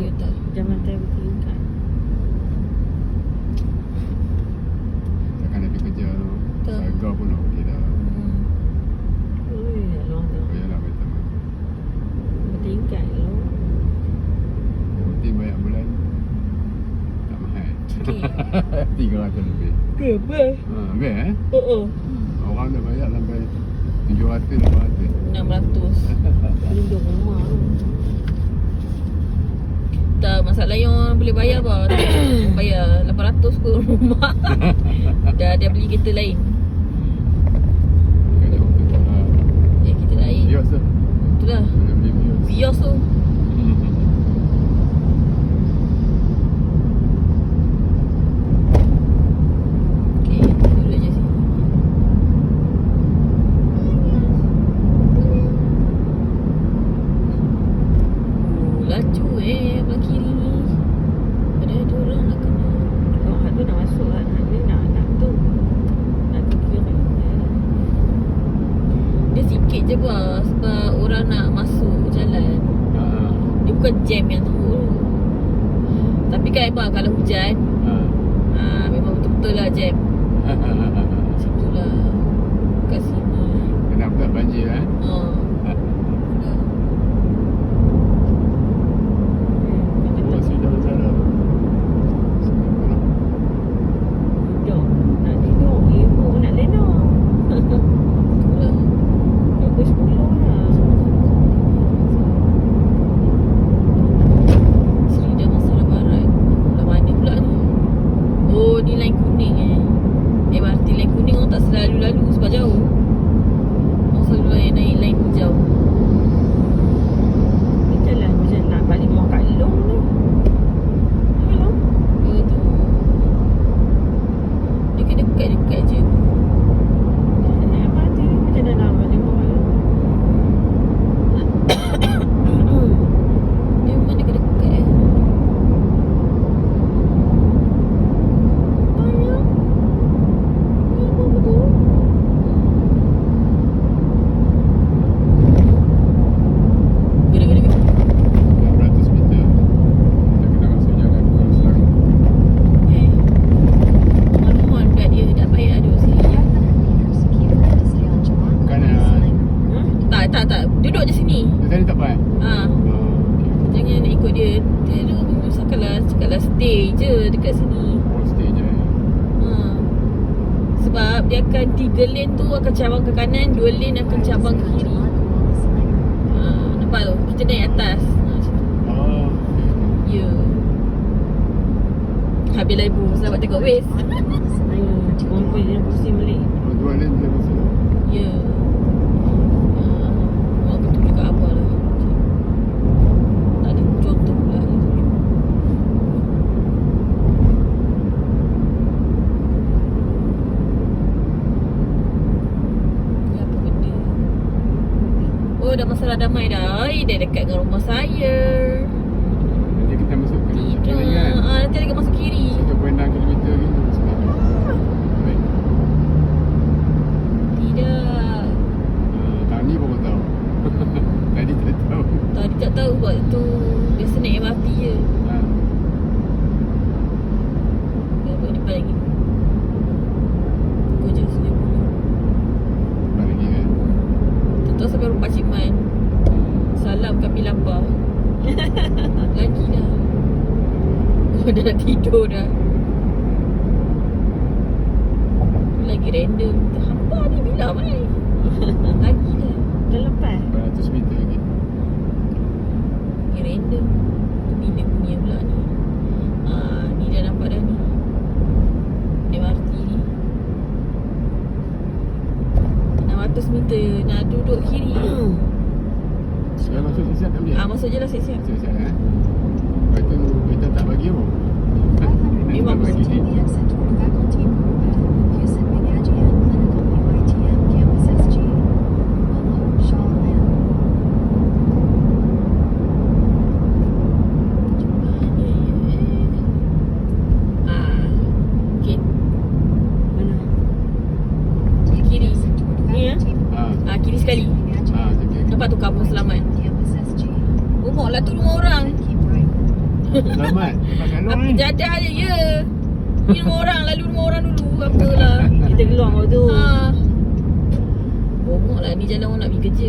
Toyota. Zaman saya bertingkat. Takkan nak pergi kerja tu. Betul. Harga pun okey dah. Ui, long tu. Oh yalah betul. Bertingkat lo. Rutin banyak bulan. Tak mahal. Okey. 300 lebih. Ke best. Best eh? Orang dah bayar sampai 700, 800. 600. Pelindung rumah tu. Tak, masalah yang orang boleh bayar apa. Bayar 800 ke rumah. Dah beli kereta lain. Kan jauh tu. Kereta lain. Bios tu. Itulah. Boleh beli Bios. Vios tu. Okey, duduk je sini. Laju belah kiri ni. Ada orang nak kena. Oh, hak tu nak masuk lah. Hak ni nak tu. Nak ke kiri. Dia sikit je bah, sebab orang nak masuk jalan. Dia bukan jam yang teruk. Tapi kan Abang kalau hujan, memang betul-betul lah jam. Macam tu lah. Kat sini. Kenapa tak banjir eh? Oh. Oh, sudah sana. Duduk. Nak tidur. Ibu nak lena. Itulah. Pukul 10 lah. Seri Damansara Barat. Belah mana pula ni? Oh, ni lain kuning MRT lain kuning orang tak selalu lalu sebab jauh. Orang selalu naik lain hijau. Ni jalan macam nak balik rumah Kak Long ni. Hello. Itu. Dekat-dekat je. Naik MRT ni macam dah lama dia bawa. Dia memang dekat-dekat Banyak. Ni apa betul? Gede-gede. 600 meter. Kita kena masuk jalan Kuala Selangor. Mohon-mohon kat dia tak payah duduk sini. Kanan. Tak. Duduk je sini. Dia tadi tak payah. Ha. Jangan nak ikut dia. Dia duduk menyusahkanlah. Cakaplah stay je dekat sini. Oh, stay je. Ha. Sebab dia akan 3 lane tu akan cabang ke kanan, 2 lane akan cabang ke kiri. Ha. Nampak tu? Kita naik atas. Ha, macam tu. Oh, Ya. Habislah ibu. Selamat tengok Waze. Orang pun dia pusing balik. oh, 2 lane boleh masuk. Ya. Orang betul dekat abang lah. Tak ada contoh pula. Ni apa benda? Oh, dah masalah damai dah. Dah dekat dengan rumah saya. Nanti kita masuk ke kiri Tidak. kan? Nanti lagi masuk kiri. 1.6 kilometer gitu. Baik. Tidak. Tadi baru tahu. Tadi tak tahu. Tadi tak tahu sebab tu biasa naik MRT je. Dia buat depan lagi. Kau je sini dulu. Balik lagi kan? Tak tahu sampai rumah Cik Man. Salam kami lapar. Lagi dah. Oh, dah nak tidur dah. Lagi random. Hampa ni bila mai? Lagi dah. Dah lepas. 400 meter lagi. Lagi random. Tu bila punya pula ni. Ni dah nampak dah ni. MRT ni. 600 meter. Nak duduk kiri. Dah masuk siap-siap tak boleh? Masuk je lah siap-siap. Siap-siap eh? Lepas tu kita tak bagi apa? Memang tak bagi. Okay. Mana? Kiri. Ni ya? Kiri sekali. Okay. Nampak tu kampung selamat. Rumah lah tu rumah orang. Selamat. Pakai Apa ni. jadah je ya. Ni rumah orang, lalu rumah orang dulu. Apalah. Kita keluar waktu tu. Ha. Bomok lah ni jalan orang nak pergi kerja.